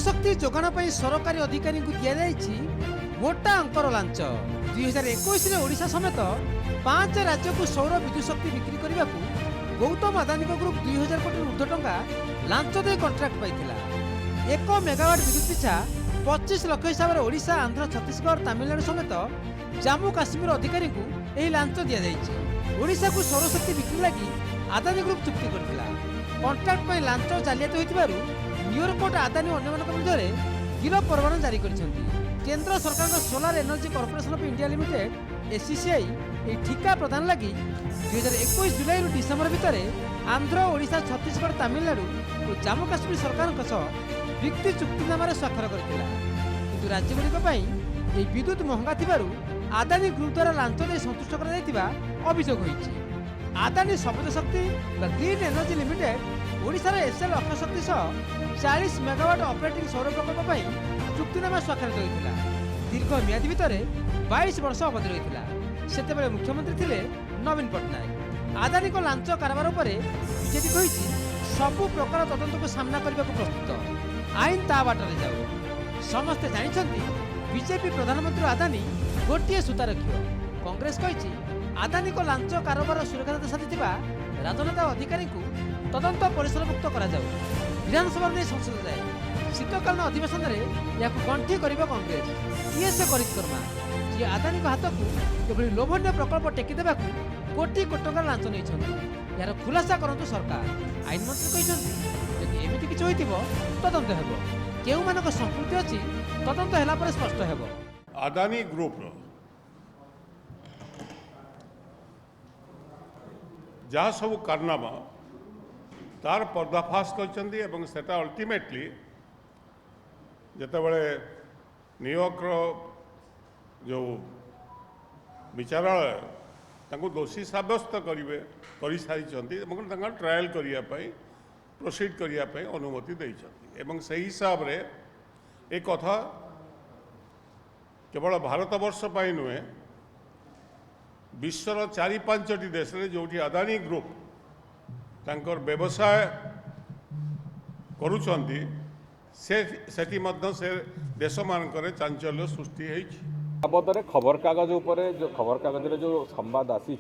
सौरशक्ति जोगाण पर सरकारी अधिकारी को दि जाइछि मोटा अंकर लांच 2021 ओडिशा समेत 5 राज्य को सौर विद्युत शक्ति बिक्री करने को गौतम अदानी ग्रुप 2000 कोटी ऊर्ध्व टंका लांच दे कंट्राक्ट पाइथिला। 1 मेगावाट विद्युत पिछा 25 लाख हिसाब से ओडिशा आंध्र छत्तीसगढ़ तमिलनाडु समेत जम्मू काश्मीर अधिकारी को यह लांच दि जाइछि। ओडिशा को सौरशक्ति बिक्री लगी अदानी ग्रुप चुक्ति करथिला। कंट्राक्ट पर लांच जालियात होइतिबारु न्यूयॉर्क कोर्ट अदानी और अन्य विरुद्ध गिरफ परवाना जारी करिसेंति। केंद्र सरकार solar energy corporation of India limited SCCI ए ठिका प्रदान लगी 2021 जुलाई रु डिसेंबर भितर आंध्र ओडिशा छत्तीसगढ़ तमिलनाडु और जम्मू काश्मीर सरकार विक्ति चुक्तिनामा स्वाक्षर करथिला। किंतु राज्यगुड़िक विद्युत महंगा थिबारु अदानी ग्रुप द्वारा लांच दे संतुष्ट करा जायतिबा अभियोग होईछि। अदानी सबज शक्ति ग्रीन एनर्जी लिमिटेड ओडिशार एसएल अक्षशक्ति सह 40 मेगावाट ऑपरेटिंग सौर प्रकल्प पर चुक्तिनामा स्वाक्षरित होइतिला। दीर्घ म्यादी भितर 22 वर्ष अवधि रहितिला। सेतेबेले मुख्यमंत्री थिले नवीन पट्टनायक। अदानी को लांच कारबार पर बीजेपी कहिछि सबु प्रकार तदंत को सामना करने को प्रस्तुत। आईन ता बाटरे जाऊ। समस्ते जानिछन्ति बीजेपी प्रधानमंत्री अदानी गोटे सूता रखियो। कांग्रेस कहिछि अदानी को लांच कारोबार सुरक्षा साधिथिबा राजनेता अधिकारी को तदंत परिसरभुक्त करा जाऊ। विधानसभा में संसद जाए शीतकालीन अधिवेशन में या गंठी कर कांग्रेस किए से करिकर्मा जी अदानी हाथ को एभली लोभनीय प्रकल्प टेकीदेवा कोटी कोटी टंका लांच नहीं यार खुलासा करंतु सरकार। आईन मंत्री कहते यदि एमती किसी होइतिबो तदंत हेबो। केउ मानक संपृक्ति अछि तदंत होला पर स्पष्ट हेबो। अदानी ग्रुप जहाँ सब कारनामा तार पर्दाफाश करछन्ती एवं सेटा अल्टीमेटली जेतेबेले न्यूयॉर्क जो विचारालय तांको दोषी साब्यस्त करिवे करि सारिछन्ती एवं तांका ट्रायल करिया पई प्रोसीड करिया पई अनुमति दैछन्ती एवं सही हिसाब रे एक कथा केवल भारतवर्ष पई नुहे विश्वर 4-5 देश रे जोठी अदानी ग्रुप तांकर व्यवसाय करुछन्ती सेठी मध्य से देश मानकर चांचल्य सृष्टि होइछि। बाबद खबर कागज उपरे जो खबर कागज जो संवाद आसी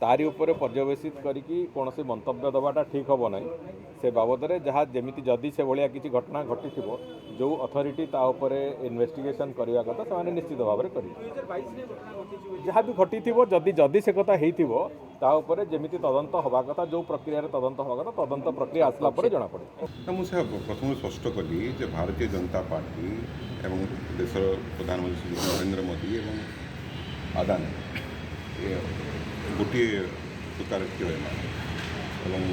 तारी उपरे पर्यवेसित करिकी कौनसी मंतव्य दबाटा ठीक हम ना से बाबद जहाँ जमी जदि से भाया किसी घटना घटी जो अथॉरिटी ता उपरे इन्वेस्टिगेशन करने कथा से निश्चित भाव में जहाँ भी घटी जदि जदि से कथा होता जमी तदंत हवा कथा जो प्रक्रिया तदंत हवा कथा तदंत प्रक्रिया आसला पर जना पड़े। मुझे प्रथम स्पष्ट कली भारतीय जनता पार्टी एवं देशर प्रधानमंत्री नरेंद्र मोदी एवं अदानी गोटे सूतार एवं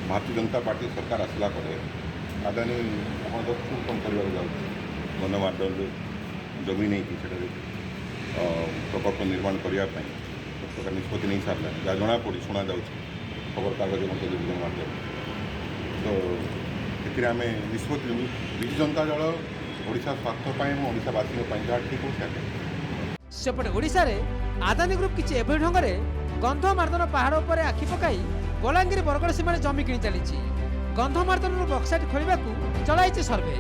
भारतीय जनता पार्टी सरकार आसला अदानी कम कर गणमाध्यम जमी नहीं कि प्रकल्प निर्माण करने प्रकार निष्पत्ति नहीं सारा जहाँ जना पड़ी शुणा जा खबर कागज टेलीविजन माध्यम तो ये आम निष्पत्ति विजु जनता दल ओडिशा स्वार्थपाई ओडिशावासी जहाँ ठीक हो सेपटे ओडिशा रे अदानी ग्रुप किछि एभଳି ढंगरे गंधमार्दन पहाड़ उपर आखि पकाई बलांगीर बरगड़ सीमार जमी किणी चली। गंधमार्दन बक्साइट खोलने को चलाई सर्भे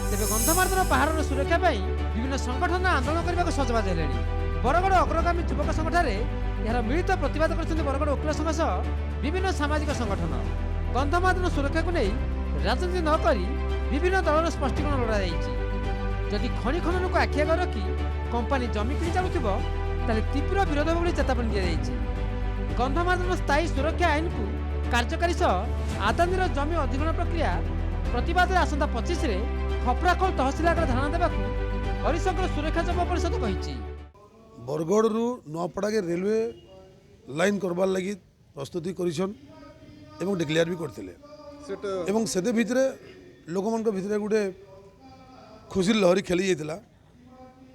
तेज गंधमार्दन पहाड़ सुरक्षा विभिन्न संगठन आंदोलन करने को सजबाज है। बरगड़ अग्रगामी युवक संगठन यार मिलित प्रतिवाद कर बरगड़ वकिल संघ सह विभिन्न सामाजिक संगठन गंधमार्दन सुरक्षा को नहीं राजनीति नक विभिन्न दलर स्पष्टीकरण लड़ा जदि खनि खनन को आखि आगे रखी कंपानी जमी किणी चलुथिबो ताले तीव्र विरोध बोली चेतावनी दिया जाइछि। गंधमार्दन स्थायी सुरक्षा आईन को कार्यकारी सह आदानीर जमी अधिग्रहण प्रक्रिया प्रतिवाद आसंता 25 रे खपराखोल तहसील आगे धारणा देवाक हरिशंकर सुरक्षा जब परिषद कहिछि। बरगड़ रु नपड़ा के रेलवे लाइन करबार लगी प्रस्तुति करिसन एवं डिक्लेयर भी करथिले एवं सेदे भितरे लोक मान भितरे गुटे खुशी लहरी खेली जाइतिला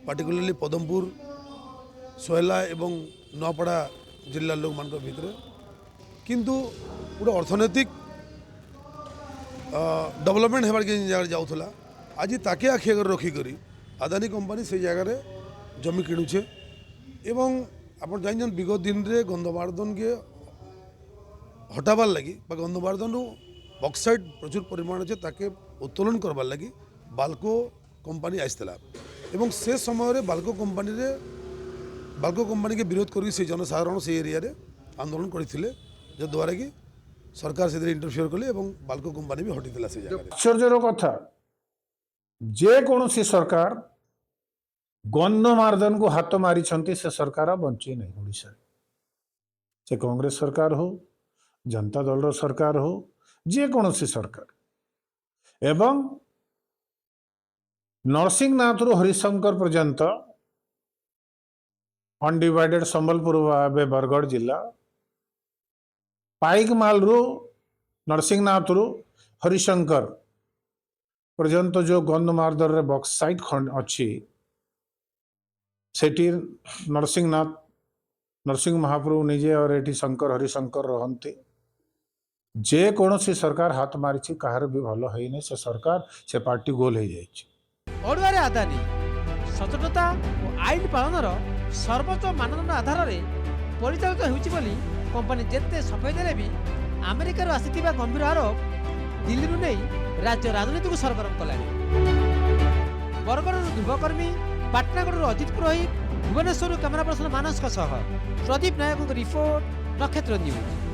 पार्टिकुलरली पदमपुर सोयला एवं नपड़ा जिला लोक मान भितरे किंतु गोटे अर्थनैतिक डेवलपमेंट होबार के जगह जाऊला आज ताके आखि आगे रखिक अदानी कंपानी से जगह जमी किणुचे एवं आप जान विगत दिन रे गंधमार्दन के हटाबार लगी गंधमार्दन ବକ୍ସାଇଟ୍ ପ୍ରଚୁର ପରିମାଣରେ ତାକେ ଉତ୍ତୋଳନ କରବାର୍ ଲାଗି ବାଲ୍କୋ କମ୍ପାନୀ ଆସିଥିଲା ଏବଂ ସେ ସମୟରେ ବାଲ୍କୋ କମ୍ପାନୀকে ବିରୋଧ କରିକି ସେ ଜନସାଧାରଣ ସେ ଏରିଆରେ ଆନ୍ଦୋଳନ କରିଥିଲେ ଯଦ୍ୱାରା କି ସରକାର ସେଥିରେ ଇଣ୍ଟରଫିୟର କଲେ ଏବଂ ବାଲ୍କୋ କମ୍ପାନୀ ବି ହଟିଥିଲା ସେ ଜାଗାରେ। ଆଶ୍ଚର୍ଯ୍ୟର କଥା ଯେକୌଣସି ସରକାର ଗଣ୍ଡମାର୍ଦ୍ଦନକୁ ହାତ ମାରିଛନ୍ତି ସେ ସରକାର ବଞ୍ଚି ନାହିଁ ଓଡ଼ିଶାରେ। ସେ କଂଗ୍ରେସ ସରକାର ହଉ जनता दल सरकार हो जेकोसी सरकार एवं नरसिंहनाथ रु हरिशंकर पर्यंत अनडिवाइडेड संबलपुर भावे बरगढ़ जिला पाइकमाल रु नरसिंहनाथ रु हरिशंकर पर्यंत जो गंधमार्दर रे बॉक्साइट खंड अच्छी सेठी नरसिंह महाप्रभु निजे और एटी शंकर हरिशंकर रहते जेकोसी सरकार हाथ मारी कहार भी भल है नहीं से सरकार से पार्टी गोल हो जाए। ଅଡୁଆରେ ଆଦାନୀ ସଚେତନତା ଓ ଆଇନ ପାଳନର ସର୍ବୋଚ୍ଚ ମାନଦଣ୍ଡ ଆଧାରରେ ପରିଚାଳିତ ହେଉଛି ବୋଲି କମ୍ପାନୀ ଯେତେ ସଫେଇ ଦେଲେ ବି ଆମେରିକାରୁ ଆସିଥିବା ଗମ୍ଭୀର ଆରୋପ ଦିଲ୍ଲୀରୁ ନେଇ ରାଜ୍ୟ ରାଜନୀତିକୁ ସରଗରମ କଲାଣି। ବରଗଡ଼ରୁ ଧ୍ରୁବକର୍ମୀ, ପାଟନାଗଡ଼ରୁ ଅଜିତ ପୁରୋହିତ, ଭୁବନେଶ୍ୱରରୁ କ୍ୟାମେରା ପର୍ସନ ମାନସଙ୍କ ସହ ପ୍ରଦୀପ ନାୟକଙ୍କ ରିପୋର୍ଟ, ନକ୍ଷତ୍ର ନ୍ୟୁଜ୍।